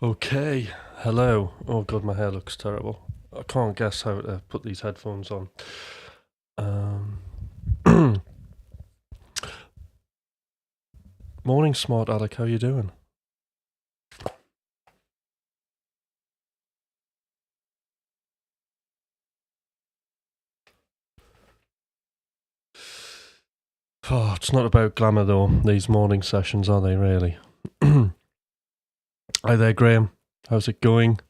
Okay, hello. Oh god, my hair looks terrible. I can't guess how to put these headphones on. Morning, smart Alec. How you doing? Oh, it's not about glamour though. These morning sessions, are they really? Hi there, Graham. How's it going?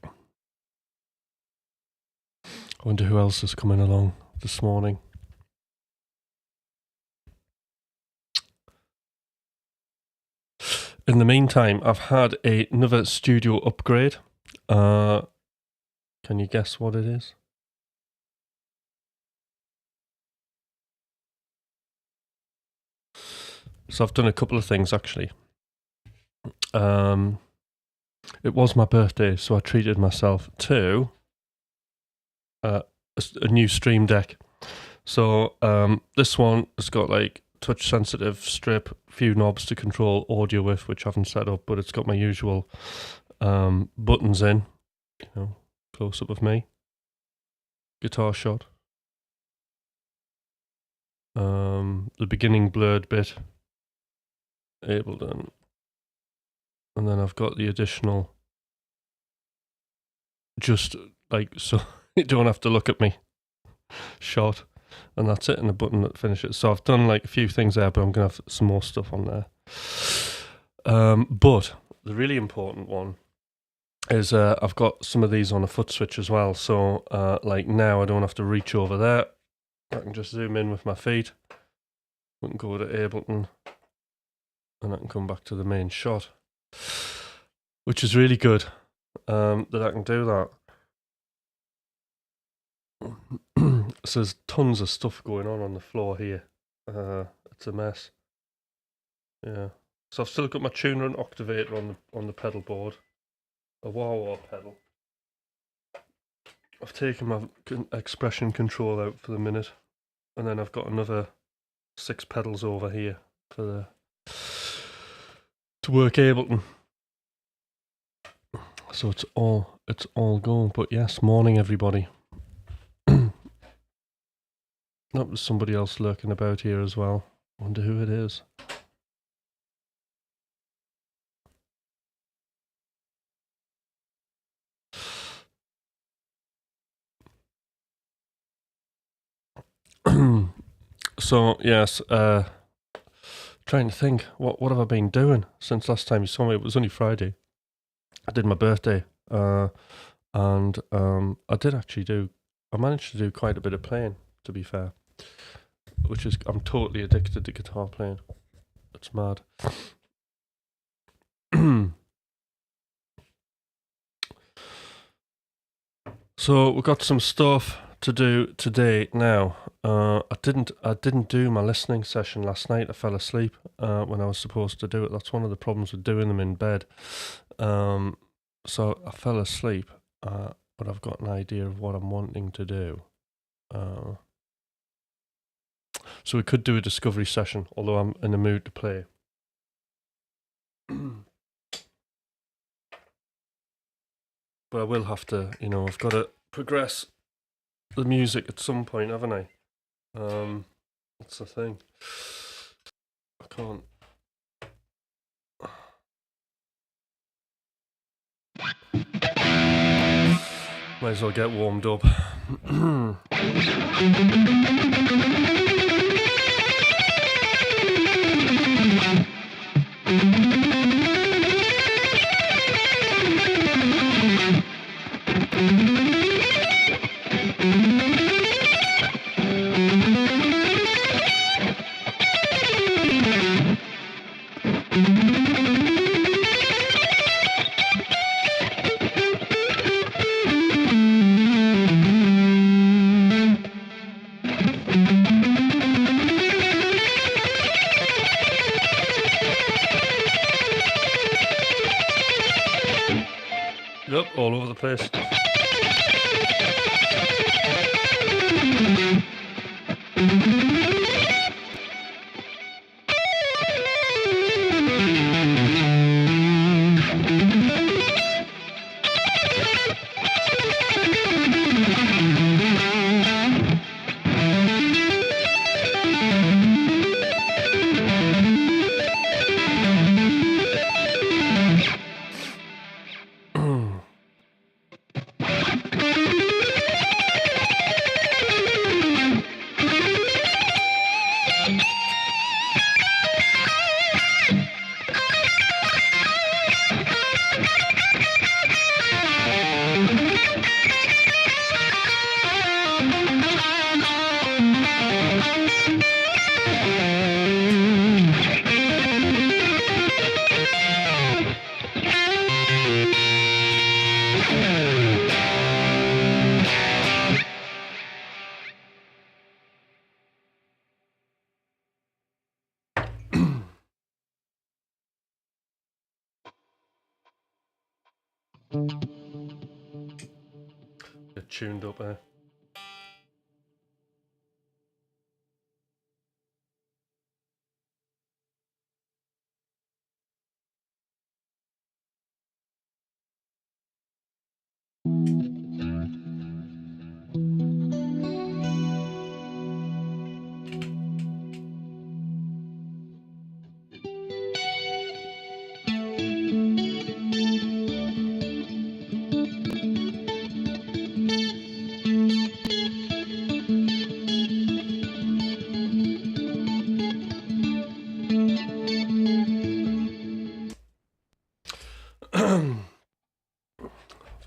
I wonder who else is coming along this morning. In the meantime, I've had another studio upgrade. Can you guess what it is? So I've done a couple of things actually. It was my birthday, so I treated myself to a new Stream Deck. So this one has got like touch sensitive strip, few knobs to control audio with, which I haven't set up, but it's got my usual buttons in, close up of me, guitar shot, the beginning blurred bit, Ableton, and then I've got the additional, just like so you don't have to look at me, shot. And that's it, and a button that finishes. So I've done like a few things there, but I'm going to have some more stuff on there. But the really important one is I've got some of these on a foot switch as well. So like now I don't have to reach over there. I can just zoom in with my feet. We can go to Ableton, and I can come back to the main shot, which is really good that I can do that. So there's tons of stuff going on the floor here. It's a mess. Yeah. So I've still got my tuner and octavator on the pedal board, a wah-wah pedal. I've taken my expression control out for the minute, and then I've got another 6 pedals over here for to work Ableton. So it's all going. But yes, morning everybody. That was somebody else lurking about here as well. Wonder who it is. So yes, trying to think what have I been doing since last time you saw me. It was only Friday. I did my birthday, and I managed to do quite a bit of playing, to be fair, which is, I'm totally addicted to guitar playing. It's mad. So we've got some stuff to do today now. I didn't do my listening session last night. I fell asleep when I was supposed to do it. That's one of the problems with doing them in bed. So I fell asleep, but I've got an idea of what I'm wanting to do. So we could do a discovery session, although I'm in the mood to play. But I will have to, I've got to progress the music at some point, haven't I? That's the thing. I can't. Might as well get warmed up. up all over the place. Get tuned up there.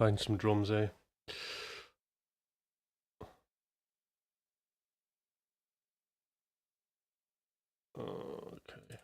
Find some drums here. Okay.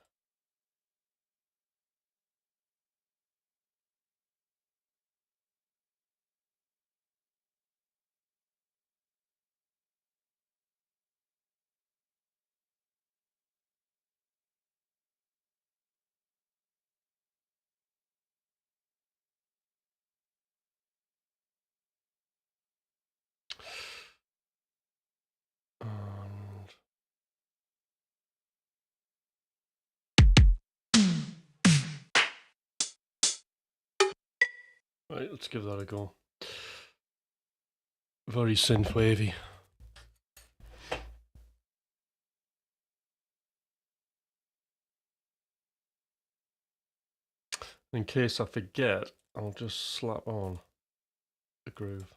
And right, let's give that a go. Very synth wavy. In case I forget, I'll just slap on the groove.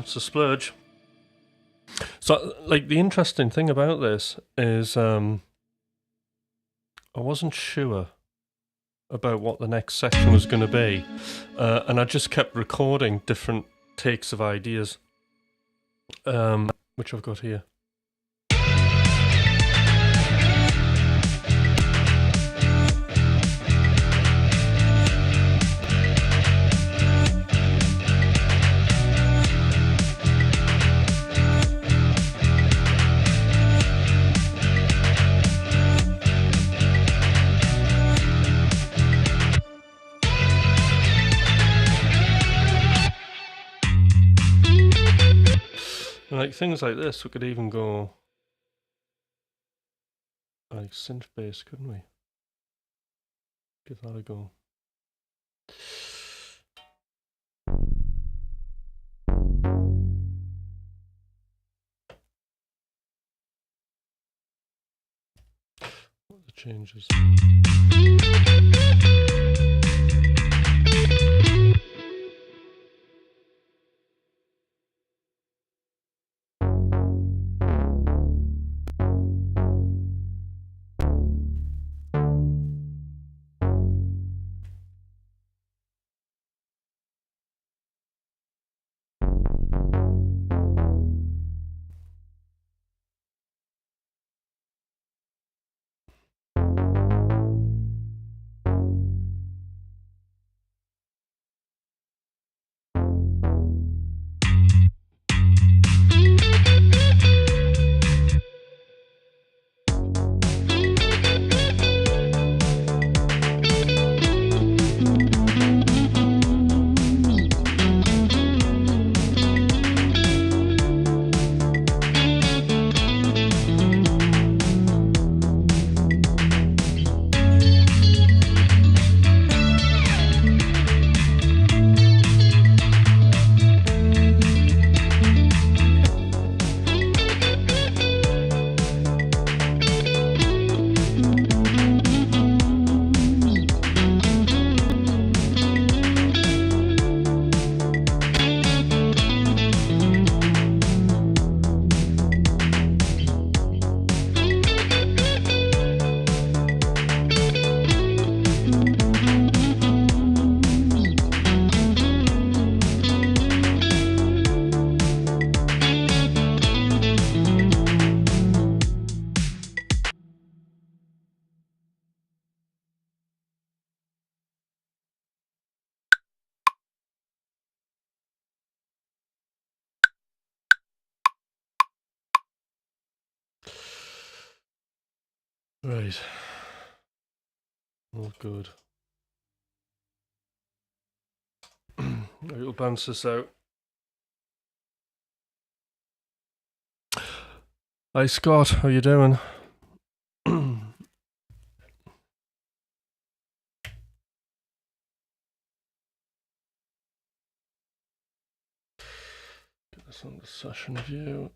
It's a splurge. So, like, the interesting thing about this is I wasn't sure about what the next section was going to be, and I just kept recording different takes of ideas, which I've got here. Like things like this, we could even go like synth bass, couldn't we? Give that a go. What are the changes? Right. All good. We'll bounce this out. Hi Scott, how you doing? Get this on the session view.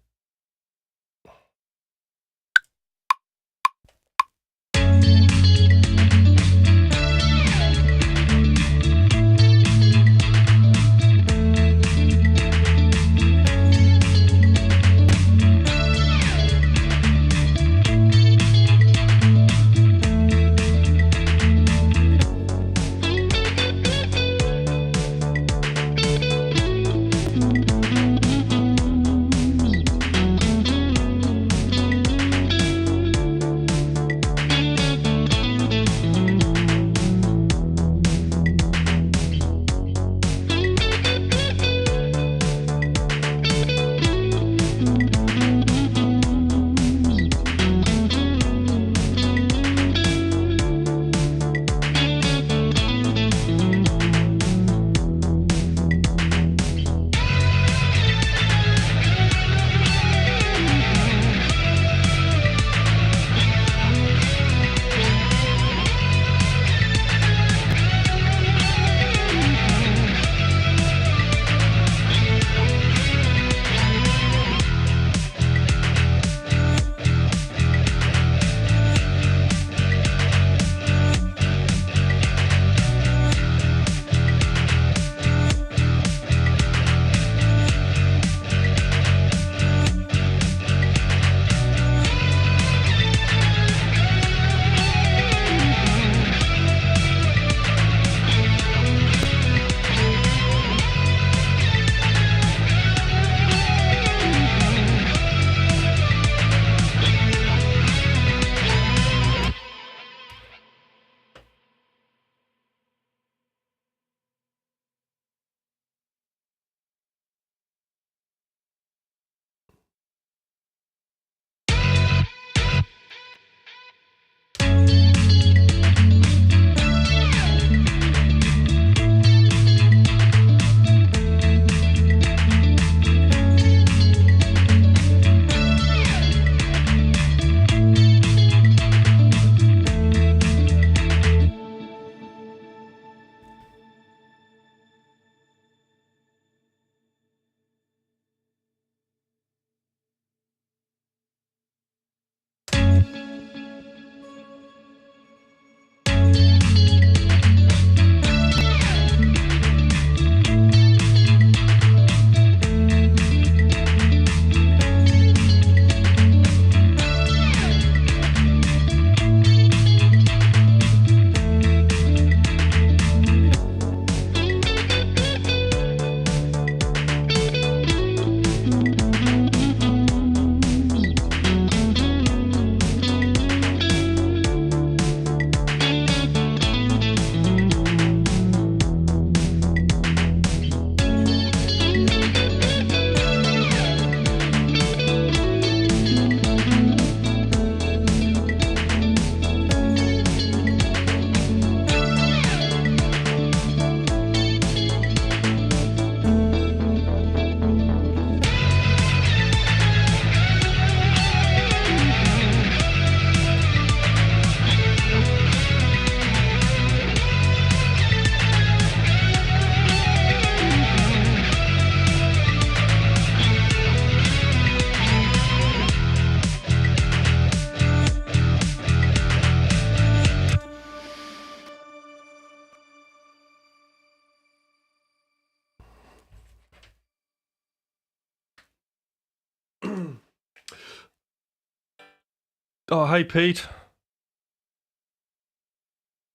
Oh, hey, Pete.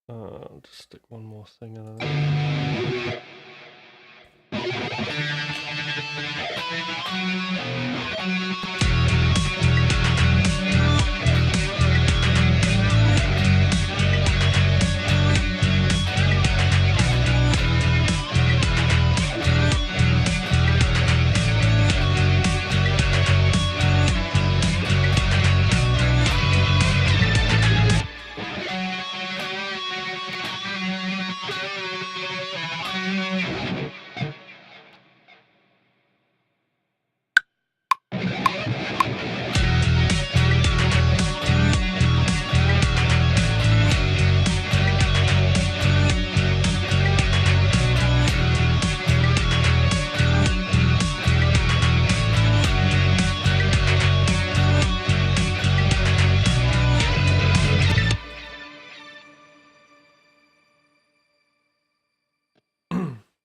I'll just stick one more thing in there.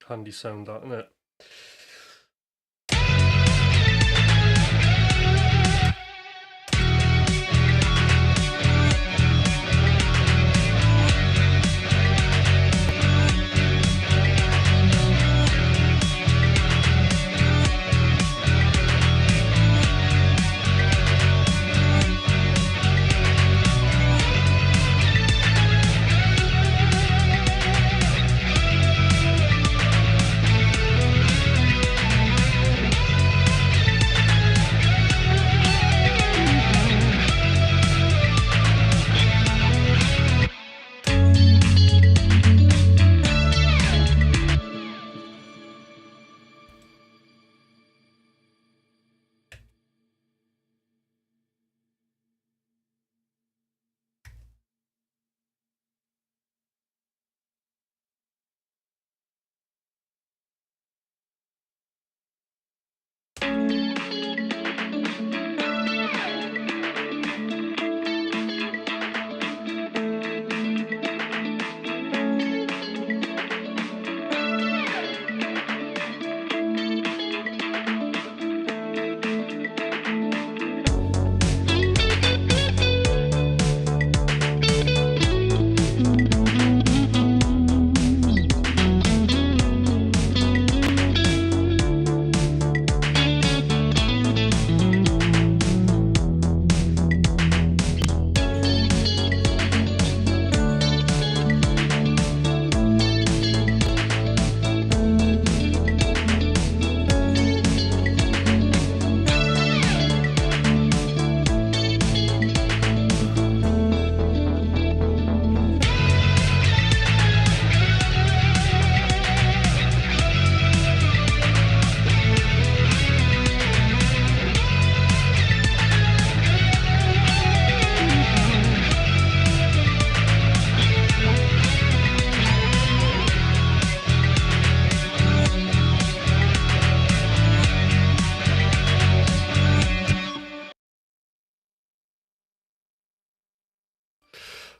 Handy sound, that, isn't it?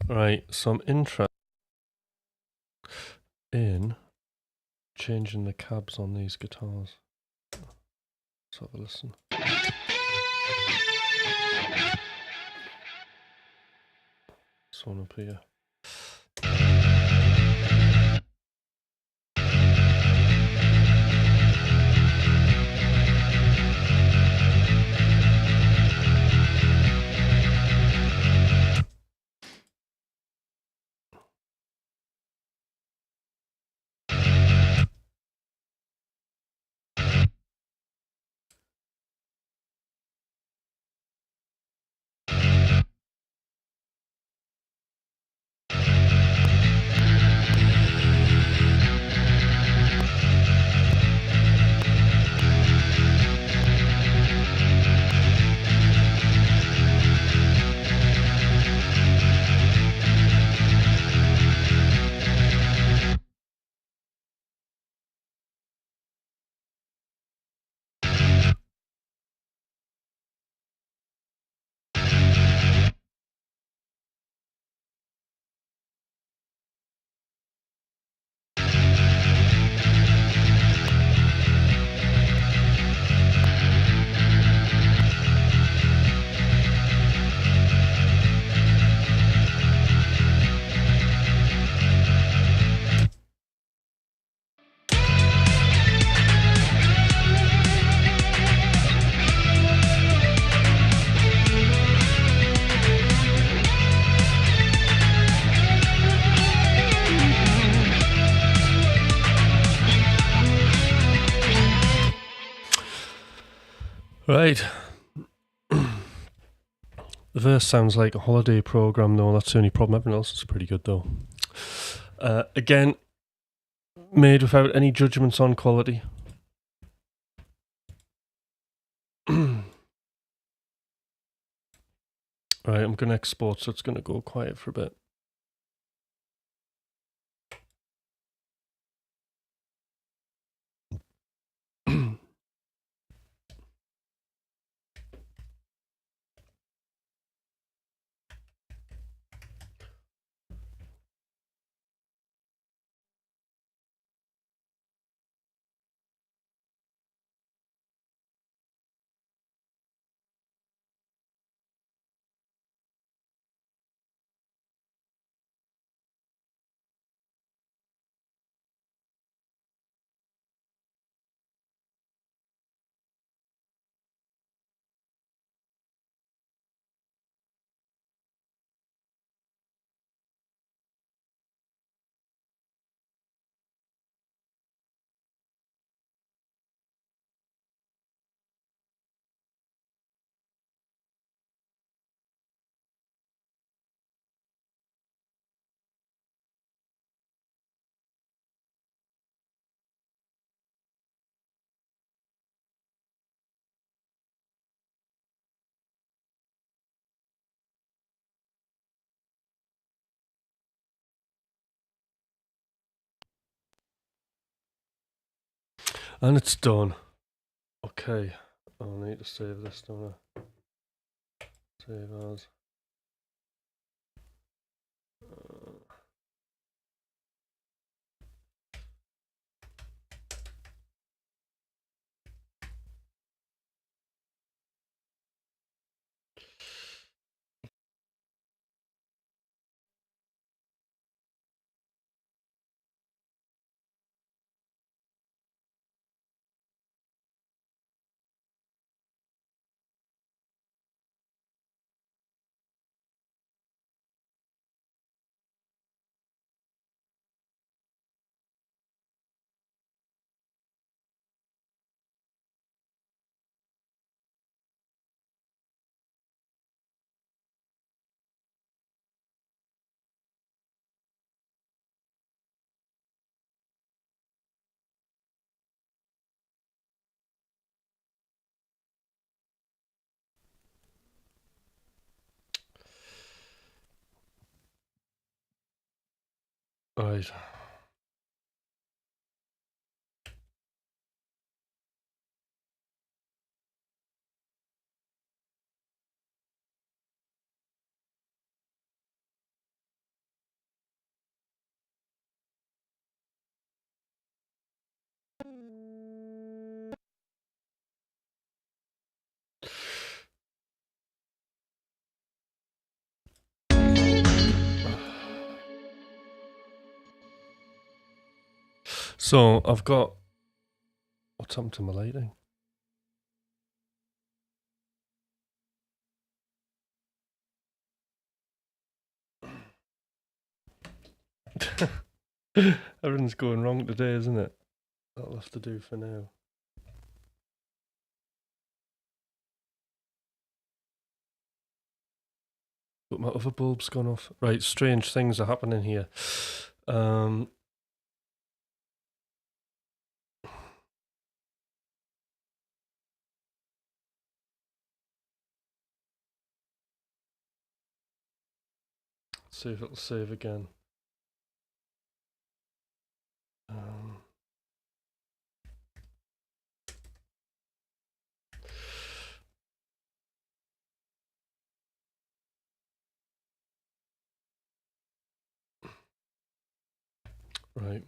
Right, some interest in changing the cabs on these guitars. Let's have a listen. This one up here. Right. The verse sounds like a holiday program, though. That's the only problem. Everything else is pretty good, though. Again, made without any judgments on quality. Right, I'm going to export, so it's going to go quiet for a bit. And it's done. Okay. I'll need to save this, don't I? Save as. Right. So I've got. What's happened to my lighting? Everything's going wrong today, isn't it? That'll have to do for now. But my other bulb's gone off. Right, strange things are happening here. See if it'll save again. Right.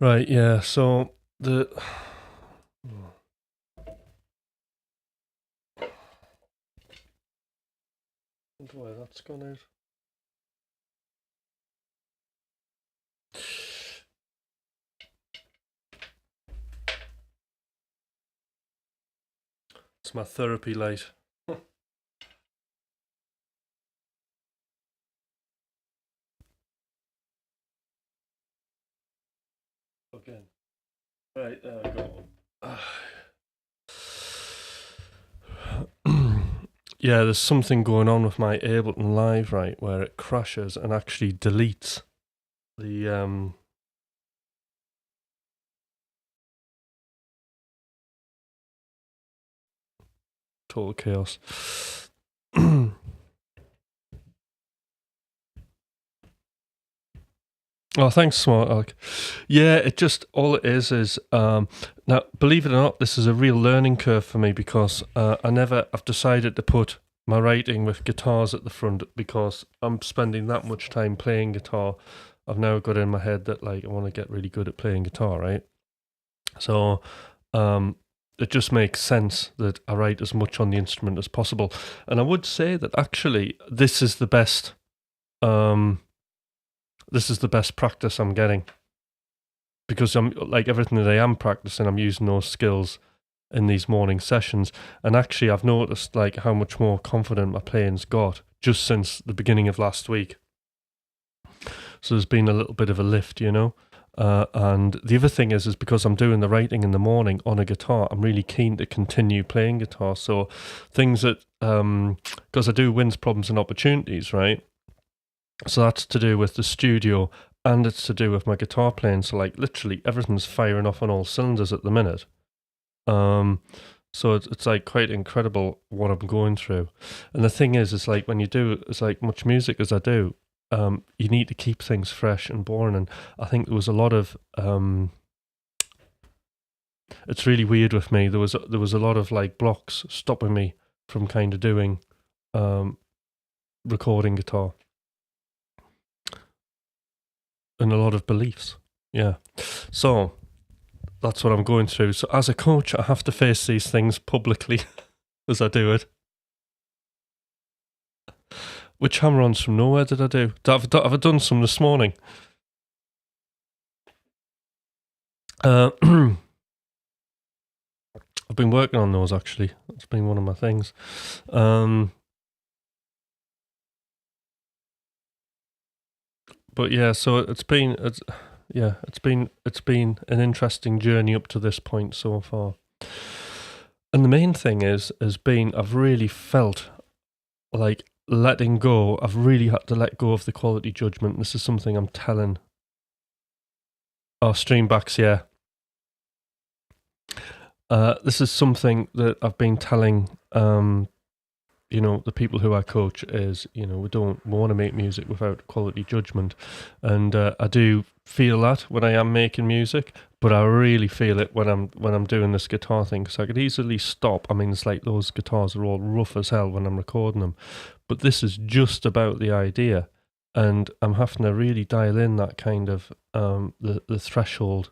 Right, yeah, so the. Why that's gone out. It's my therapy light. plug in. Right, there we go. Yeah, there's something going on with my Ableton Live, right, where it crashes and actually deletes the total chaos. Oh, thanks, Smart Alec. Yeah, it just, all it is now, believe it or not, this is a real learning curve for me because I've decided to put my writing with guitars at the front because I'm spending that much time playing guitar. I've now got in my head that like I want to get really good at playing guitar, right? So it just makes sense that I write as much on the instrument as possible. And I would say that actually this is the best practice I'm getting, because I'm like everything that I am practicing, I'm using those skills in these morning sessions. And actually I've noticed like how much more confident my playing's got just since the beginning of last week. So there's been a little bit of a lift, you know. And the other thing is because I'm doing the writing in the morning on a guitar, I'm really keen to continue playing guitar. So things that, because I do wins, problems and opportunities, right? So that's to do with the studio and it's to do with my guitar playing. So like literally everything's firing off on all cylinders at the minute. So it's like quite incredible what I'm going through. And the thing is like when you do as like much music as I do, you need to keep things fresh and boring. And I think there was a lot of it's really weird with me. There was a lot of like blocks stopping me from kind of doing recording guitar, and a lot of beliefs. Yeah. So that's what I'm going through. So as a coach, I have to face these things publicly as I do it. Which hammer-ons from nowhere did I do? Have I done some this morning? I've been working on those actually. That's been one of my things. But yeah, so it's been an interesting journey up to this point so far. And the main thing has been I've really felt like letting go. I've really had to let go of the quality judgment. This is something I'm telling our streambacks, yeah. This is something that I've been telling you know, the people who I coach is, you know, we want to make music without quality judgment. And I do feel that when I am making music, but I really feel it when I'm doing this guitar thing, because I could easily stop. I mean, it's like those guitars are all rough as hell when I'm recording them, but this is just about the idea, and I'm having to really dial in that kind of the threshold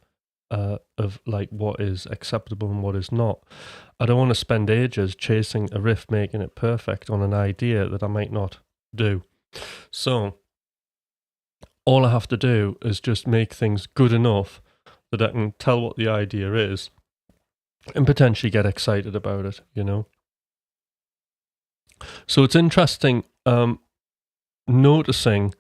of like what is acceptable and what is not. I don't want to spend ages chasing a riff, making it perfect on an idea that I might not do. So all I have to do is just make things good enough that I can tell what the idea is and potentially get excited about it, you know. So it's interesting noticing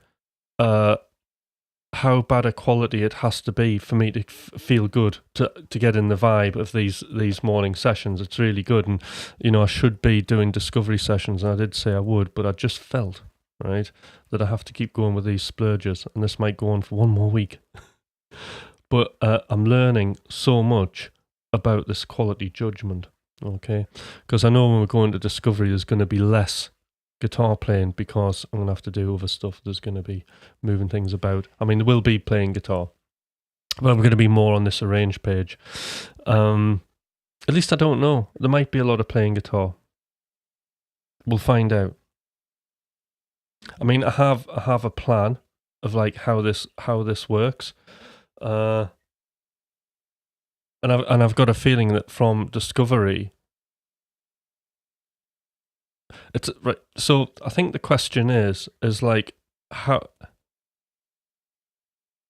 how bad a quality it has to be for me to feel good, to get in the vibe of these morning sessions. It's really good. And, you know, I should be doing discovery sessions, and I did say I would, but I just felt, right, that I have to keep going with these splurges, and this might go on for one more week. But I'm learning so much about this quality judgment, okay? Because I know when we're going to discovery, there's going to be less guitar playing because I'm going to have to do other stuff. There's going to be moving things about. I mean, there will be playing guitar, but I'm going to be more on this arrange page. At least I don't know. There might be a lot of playing guitar. We'll find out. I mean, I have a plan of like how this works, and I've got a feeling that from discovery, it's right. So I think the question is like how.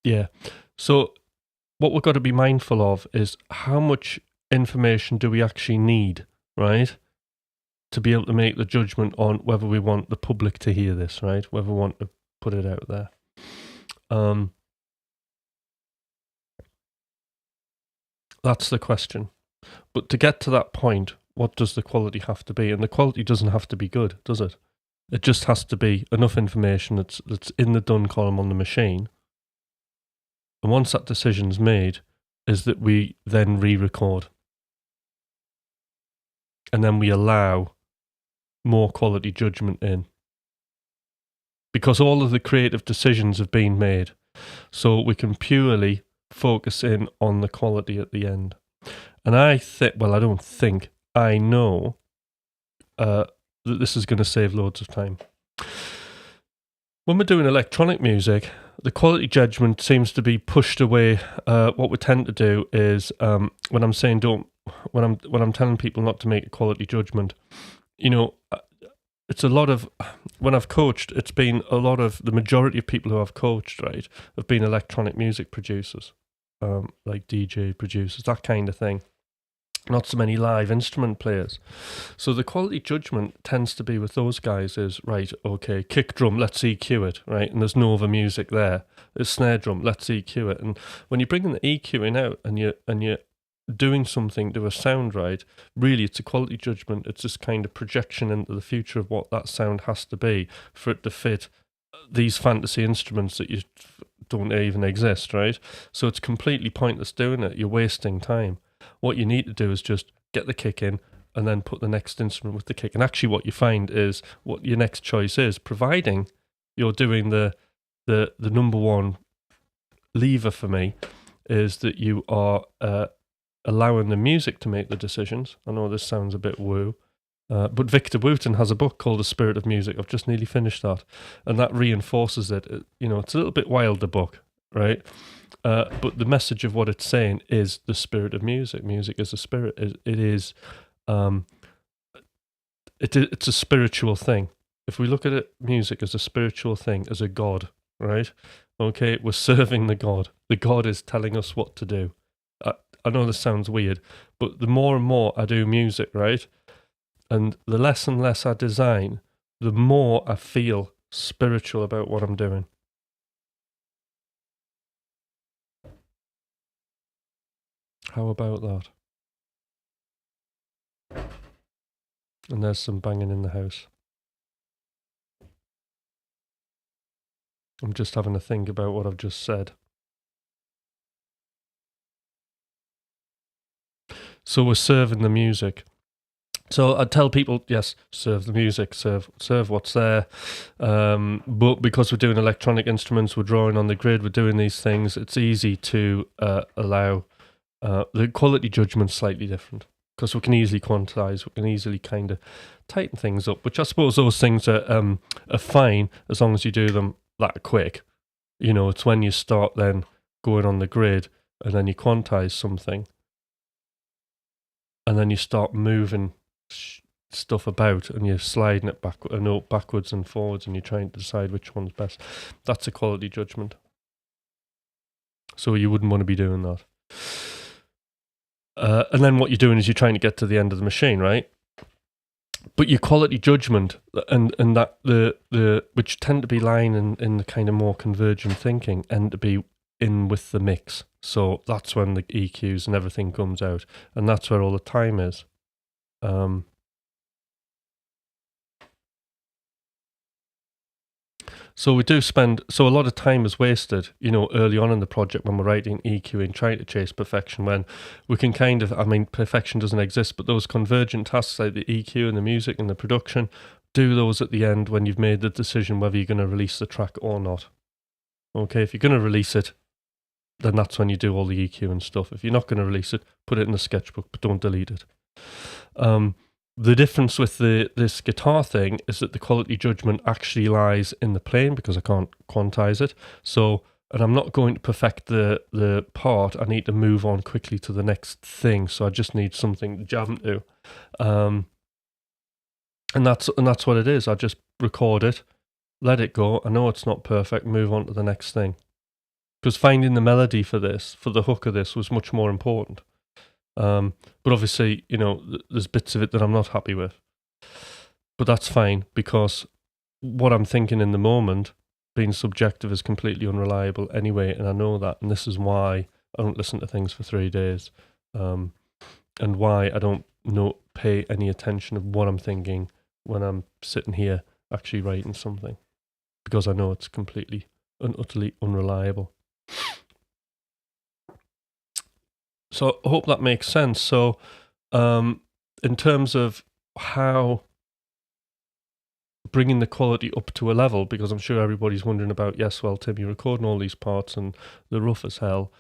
Yeah. So what we've got to be mindful of is how much information do we actually need, right, to be able to make the judgment on whether we want the public to hear this, right, whether we want to put it out there. That's the question. But to get to that point, what does the quality have to be? And the quality doesn't have to be good, does it? It just has to be enough information that's in the done column on the machine. And once that decision's made, is that we then re-record. And then we allow more quality judgment in. Because all of the creative decisions have been made. So we can purely focus in on the quality at the end. And I know that this is going to save loads of time. When we're doing electronic music, the quality judgment seems to be pushed away. What we tend to do is when I'm telling people not to make a quality judgment, it's a lot of, when I've coached, it's been a lot of, the majority of people who I've coached, right, have been electronic music producers, like DJ producers, that kind of thing. Not so many live instrument players. So the quality judgment tends to be with those guys is, right, okay, kick drum, let's EQ it, right? And there's no other music there. There's snare drum, let's EQ it. And when you're bringing the EQing out and you're doing something to a sound, right, really it's a quality judgment. It's this kind of projection into the future of what that sound has to be for it to fit these fantasy instruments that you don't even exist, right? So it's completely pointless doing it. You're wasting time. What you need to do is just get the kick in and then put the next instrument with the kick. And actually what you find is what your next choice is, providing you're doing the number one lever for me, is that you are allowing the music to make the decisions. I know this sounds a bit woo, but Victor Wooten has a book called The Spirit of Music. I've just nearly finished that. And that reinforces it. It's a little bit wild, the book, right? But the message of what it's saying is the spirit of music. Music is a spirit. It's a spiritual thing. If we look at it, music as a spiritual thing, as a god, right? Okay, we're serving the god. The god is telling us what to do. I know this sounds weird, but the more and more I do music, right, and the less and less I design, the more I feel spiritual about what I'm doing. How about that? And there's some banging in the house. I'm just having to think about what I've just said. So we're serving the music. So I tell people, yes, serve the music, serve what's there. But because we're doing electronic instruments, we're drawing on the grid, we're doing these things, it's easy to allow the quality judgment slightly different, because we can easily quantize, we can easily kind of tighten things up, which I suppose those things are fine as long as you do them that quick. It's when you start then going on the grid and then you quantize something and then you start moving stuff about and you're sliding it backwards and forwards and you're trying to decide which one's best. That's a quality judgment. So you wouldn't want to be doing that. And then what you're doing is you're trying to get to the end of the machine, right? But your quality judgment and that the which tend to be lying in the kind of more convergent thinking and to be in with the mix. So that's when the EQs and everything comes out, and that's where all the time is. So we do so a lot of time is wasted, early on in the project when we're writing, EQing, trying to chase perfection, when we can perfection doesn't exist, but those convergent tasks like the EQ and the music and the production, do those at the end when you've made the decision whether you're going to release the track or not. Okay, if you're going to release it, then that's when you do all the EQ and stuff. If you're not going to release it, put it in the sketchbook, but don't delete it. The difference with this guitar thing is that the quality judgment actually lies in the playing, because I can't quantize it. So, and I'm not going to perfect the part. I need to move on quickly to the next thing. So I just need something to jam to. And that's what it is. I just record it, let it go. I know it's not perfect, move on to the next thing. Because finding the melody for the hook of this was much more important. But obviously, there's bits of it that I'm not happy with. But that's fine, because what I'm thinking in the moment, being subjective, is completely unreliable anyway, and I know that, and this is why I don't listen to things for 3 days. and why I don't pay any attention of what I'm thinking when I'm sitting here actually writing something, because I know it's completely and utterly unreliable. So I hope that makes sense. So in terms of how bringing the quality up to a level, because I'm sure everybody's wondering about, yes, well, Tim, you're recording all these parts and they're rough as hell.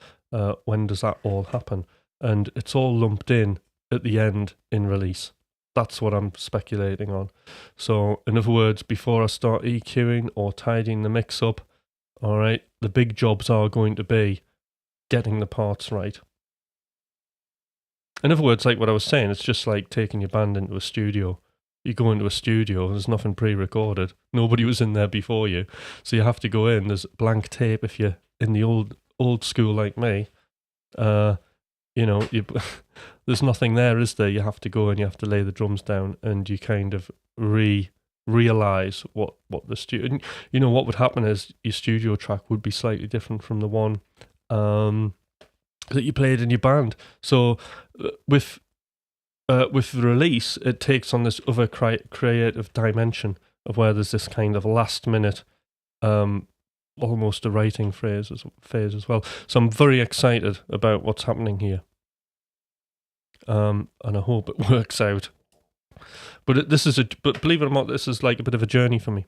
When does that all happen? And it's all lumped in at the end in release. That's what I'm speculating on. So in other words, before I start EQing or tidying the mix up, all right, the big jobs are going to be getting the parts right. In other words, like what I was saying, it's just like taking your band into a studio. You go into a studio, there's nothing pre-recorded. Nobody was in there before you. So you have to go in, there's blank tape if you're in the old school like me. There's nothing there, is there? You have to go and you have to lay the drums down, and you kind of realize what the studio... You know, what would happen is your studio track would be slightly different from the one that you played in your band. So with the release, it takes on this other creative dimension of where there's this kind of last minute, almost a writing phase as well. So I'm very excited about what's happening here, and I hope it works out. But but believe it or not, this is like a bit of a journey for me.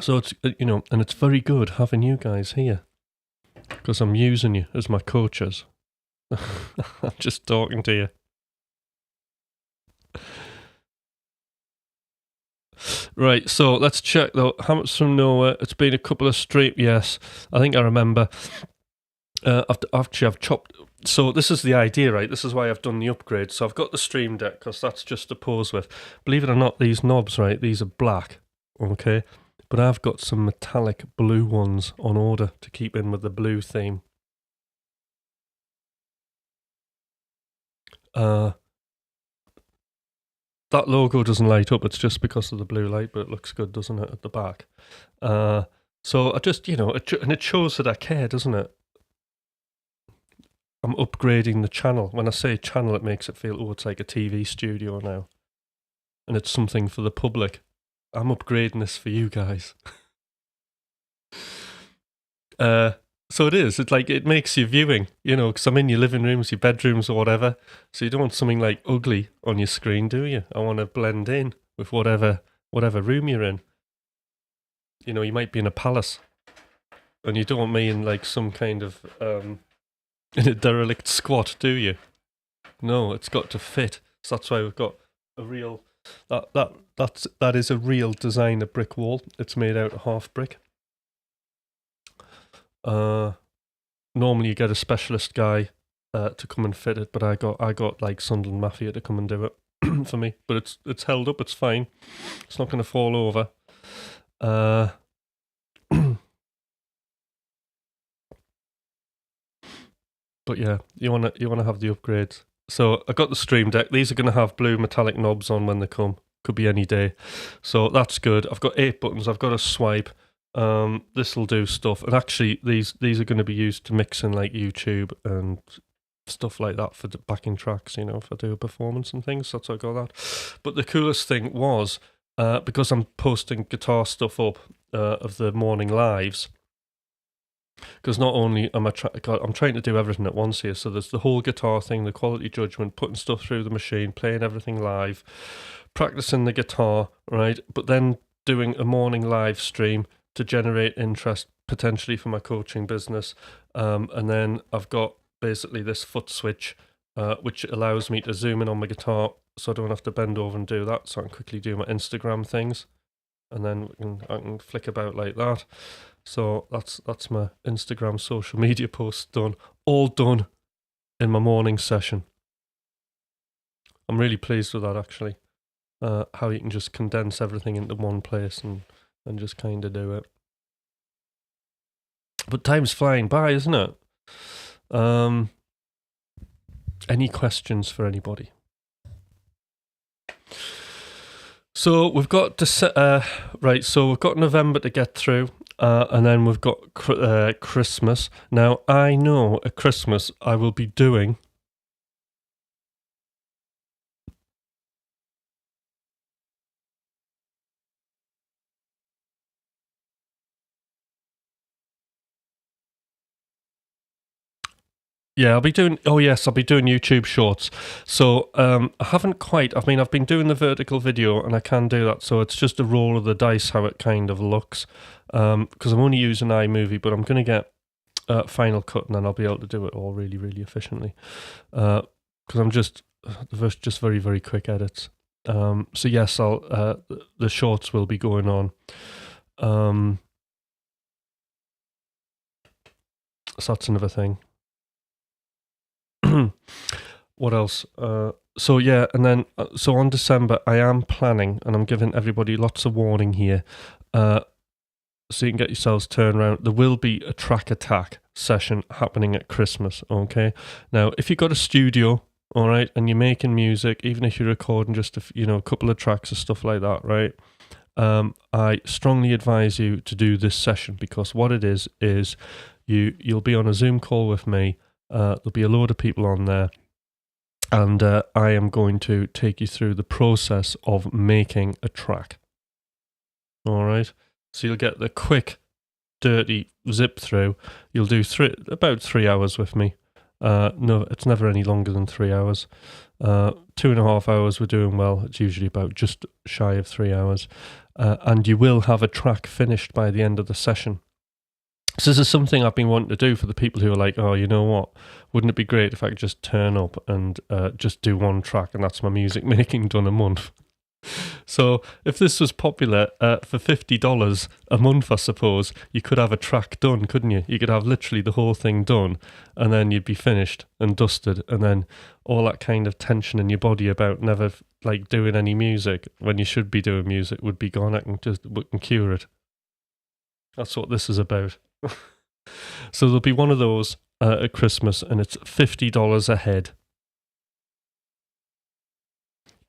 So it's and it's very good having you guys here, because I'm using you as my coaches. I'm just talking to you. Right, so let's check though. Hammets from nowhere. It's been a couple of streams. Yes, I think I remember. I've chopped. So this is the idea, right? This is why I've done the upgrade. So I've got the Stream Deck, because that's just to pose with. Believe it or not, these knobs, right? These are black, okay? But I've got some metallic blue ones on order to keep in with the blue theme. That logo doesn't light up. It's just because of the blue light, but it looks good, doesn't it, at the back? So I just, and it shows that I care, doesn't it? I'm upgrading the channel. When I say channel, it makes it feel, oh, it's like a TV studio now. And it's something for the public. I'm upgrading this for you guys. So it is. It's like, it makes your viewing, because I'm in your living rooms, your bedrooms or whatever. So you don't want something like ugly on your screen, do you? I want to blend in with whatever room you're in. You might be in a palace, and you don't want me in like some kind of in a derelict squat, do you? No, it's got to fit. So that's why we've got a real that is a real designer brick wall. It's made out of half brick. Normally you get a specialist guy to come and fit it, but I got like Sunderland Mafia to come and do it for me. But it's held up. It's fine. It's not going to fall over. But yeah, you wanna have the upgrades. So I got the Stream Deck. These are going to have blue metallic knobs on when they come. Could be any day. So that's good. I've got 8 buttons. I've got a swipe. This will do stuff. And actually, these are going to be used to mix in like YouTube and stuff like that for the backing tracks, if I do a performance and things. That's how I got that. But the coolest thing was, because I'm posting guitar stuff up of the morning lives, because not only am I'm trying to do everything at once here. So there's the whole guitar thing, the quality judgment, putting stuff through the machine, playing everything live, practicing the guitar, right? But then doing a morning live stream to generate interest potentially for my coaching business. And then I've got basically this foot switch, which allows me to zoom in on my guitar so I don't have to bend over and do that. So I can quickly do my Instagram things. And then I can flick about like that. So that's my Instagram social media posts done. All done in my morning session. I'm really pleased with that, actually. How you can just condense everything into one place and just kind of do it. But time's flying by, isn't it? Any questions for anybody? So we've got right. So we've got November to get through. And then we've got Christmas. Now, I know at Christmas I will be doing... Yeah, I'll be doing... Oh, yes, I'll be doing YouTube Shorts. So, I haven't quite... I mean, I've been doing the vertical video, and I can do that. So it's just a roll of the dice how it kind of looks. Because I'm only using iMovie, but I'm going to get Final Cut, and then I'll be able to do it all really, really efficiently. Because I'm just very, very quick edits. So yes, the shorts will be going on. So that's another thing. What else? So yeah, and then so on December, I am planning, and I'm giving everybody lots of warning here, so you can get yourselves turned around. There will be a track attack session happening at Christmas. Okay, now if you've got a studio, all right, and you're making music, even if you're recording just a couple of tracks or stuff like that, right? I strongly advise you to do this session, because what it is you'll be on a Zoom call with me. There'll be a load of people on there, and I am going to take you through the process of making a track. All right, so you'll get the quick, dirty zip through. You'll do about 3 hours with me. No, it's never any longer than 3 hours. 2.5 hours, we're doing well. It's usually about just shy of 3 hours. And you will have a track finished by the end of the session. So this is something I've been wanting to do for the people who are like, oh, you know what? Wouldn't it be great if I could just turn up and just do one track, and that's my music making done a month? So if this was popular, for $50 a month, I suppose, you could have a track done, couldn't you? You could have literally the whole thing done, and then you'd be finished and dusted, and then all that kind of tension in your body about never like doing any music when you should be doing music would be gone. We can cure it. That's what this is about. So there'll be one of those at Christmas, and it's $50 a head.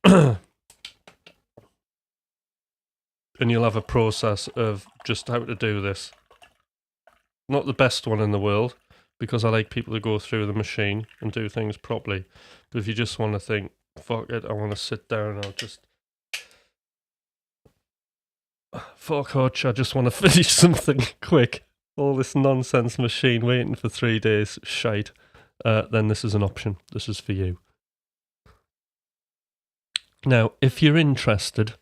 And you'll have a process of just how to do this. Not the best one in the world, because I like people to go through the machine and do things properly. But if you just want to think, fuck it, I want to sit down and I'll just... Fuck Hutch, I just want to finish something quick. All this nonsense machine waiting for 3 days, shite. Then this is an option. This is for you. Now, if you're interested,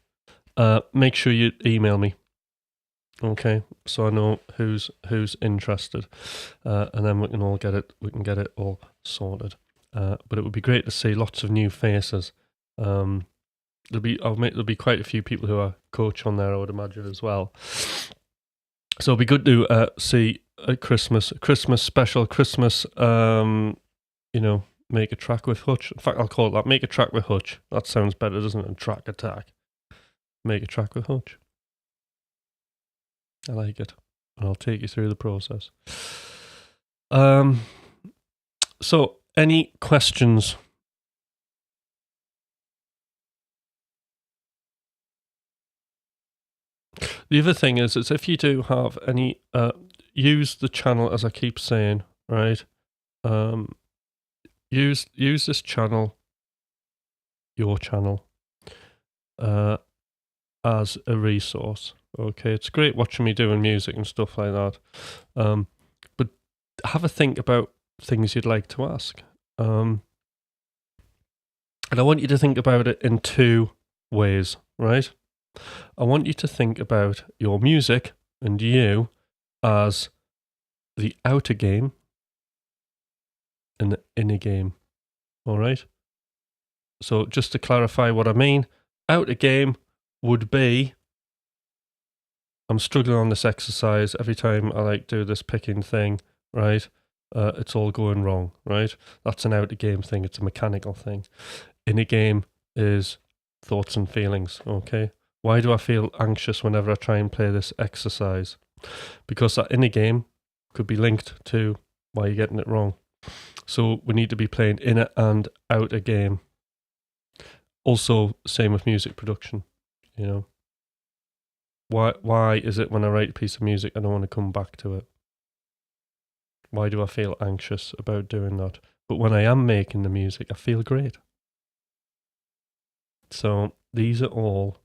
make sure you email me. Okay, so I know who's interested, and then we can get it all sorted. But it would be great to see lots of new faces. There'll be quite a few people who are coach on there, I would imagine, as well. So it'll be good to see a Christmas special, Christmas, make a track with Hutch. In fact, I'll call it that, make a track with Hutch. That sounds better, doesn't it? Track attack. Make a track with Hutch. I like it. And I'll take you through the process. So, any questions? The other thing is if you do have any, use the channel, as I keep saying, right? Use this channel, your channel, as a resource. Okay, it's great watching me doing music and stuff like that, but have a think about things you'd like to ask. And I want you to think about it in two ways, right? I want you to think about your music and you as the outer game and the inner game. All right? So just to clarify what I mean, outer game would be, I'm struggling on this exercise every time I do this picking thing, right? It's all going wrong, right? That's an outer game thing. It's a mechanical thing. Inner game is thoughts and feelings, okay? Why do I feel anxious whenever I try and play this exercise? Because that inner game could be linked to why you're getting it wrong. So we need to be playing inner and outer game. Also, same with music production, Why is it when I write a piece of music I don't want to come back to it? Why do I feel anxious about doing that? But when I am making the music, I feel great. So these are all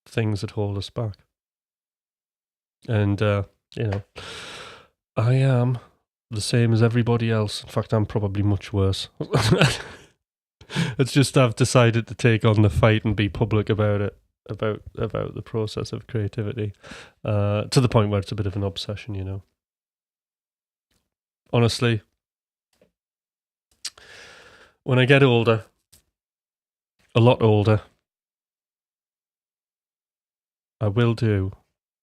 things that hold us back. And, I am the same as everybody else. In fact, I'm probably much worse. It's just I've decided to take on the fight and be public about it, about the process of creativity, to the point where it's a bit of an obsession, Honestly, when I get older, a lot older, I will do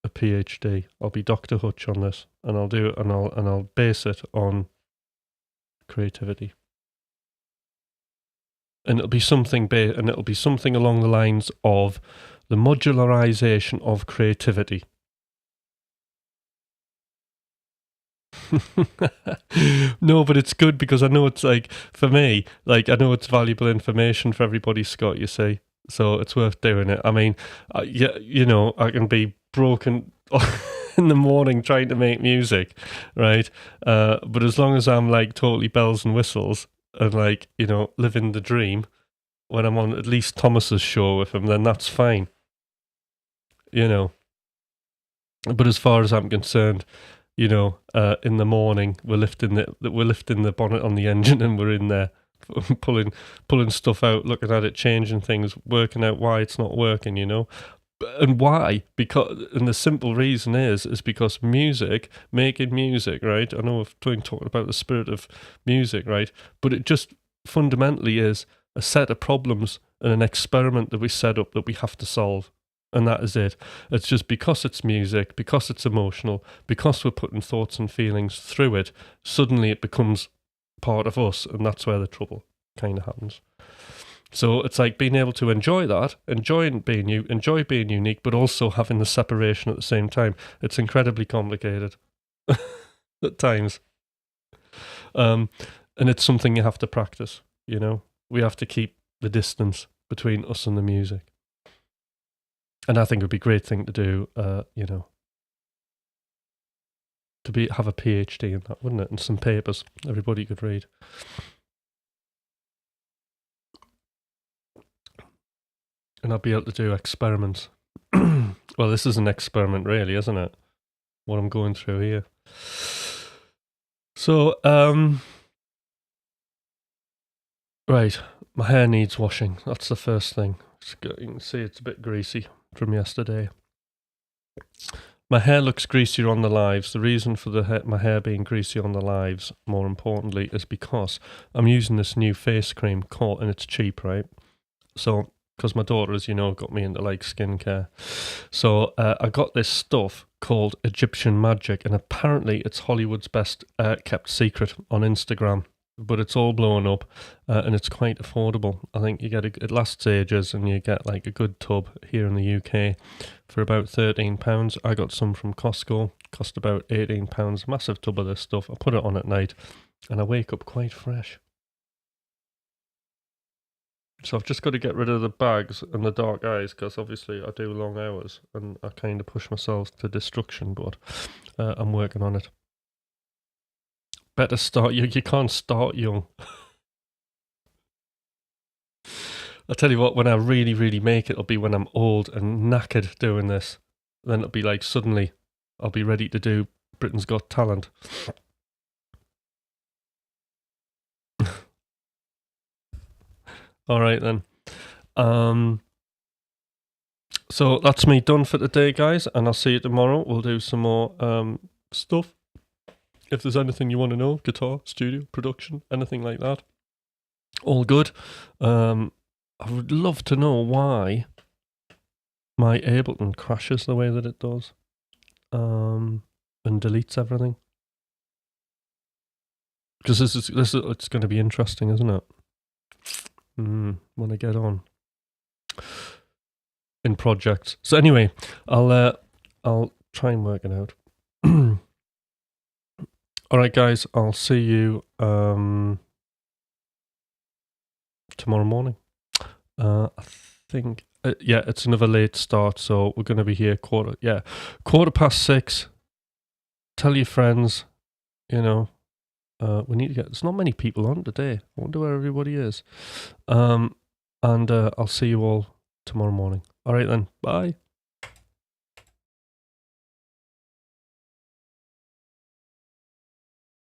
a PhD. I'll be Dr. Hutch on this, and I'll base it on creativity. And it'll be something along the lines of the modularization of creativity. No, but it's good because I know it's for me, I know it's valuable information for everybody, Scott, you see. So it's worth doing it. I mean, I can be broken in the morning trying to make music, right? But as long as I'm totally bells and whistles and living the dream when I'm on at least Thomas's show with him, then that's fine. But as far as I'm concerned, in the morning we're lifting the bonnet on the engine and we're in there pulling stuff out, looking at it, changing things, working out why it's not working, And why? And the simple reason is because making music, right? I know we've been talking about the spirit of music, right? But it just fundamentally is a set of problems and an experiment that we set up that we have to solve. And that is it. It's just because it's music, because it's emotional, because we're putting thoughts and feelings through it, suddenly it becomes part of us, and that's where the trouble kind of happens. So it's like being able to enjoy that, enjoy being unique, but also having the separation at the same time. It's incredibly complicated at times. And it's something you have to practice, We have to keep the distance between us and the music. And I think it would be a great thing to do, have a PhD in that, wouldn't it? And some papers everybody could read. And I'll be able to do experiments. Well, this is an experiment, really, isn't it? What I'm going through here. So, right, my hair needs washing. That's the first thing. You can see it's a bit greasy from yesterday. My hair looks greasier on the lives. The reason for my hair being greasy on the lives, more importantly, is because I'm using this new face cream and it's cheap, right? So, because my daughter, as you know, got me into skincare. So I got this stuff called Egyptian Magic, and apparently it's Hollywood's best kept secret on Instagram. But it's all blown up, and it's quite affordable. I think it lasts ages, and you get a good tub here in the UK for about £13. I got some from Costco, cost about £18. Massive tub of this stuff. I put it on at night, and I wake up quite fresh. So I've just got to get rid of the bags and the dark eyes, because obviously I do long hours, and I kind of push myself to destruction, but I'm working on it. Better start young. You can't start young. I'll tell you what, when I really, really make it, it'll be when I'm old and knackered doing this. Then it'll be suddenly I'll be ready to do Britain's Got Talent. All right, then. So that's me done for today, guys, and I'll see you tomorrow. We'll do some more stuff. If there's anything you want to know, guitar, studio, production, anything like that, all good. I would love to know why my Ableton crashes the way that it does, and deletes everything. Because it's going to be interesting, isn't it? When I get on in projects. So anyway, I'll try and work it out. All right, guys, I'll see you tomorrow morning. I think Yeah, it's another late start, so we're going to be here quarter past 6. Tell your friends, you know, we need to get, there's not many people on today. I wonder where everybody is. And I'll see you all tomorrow morning. All right then, bye.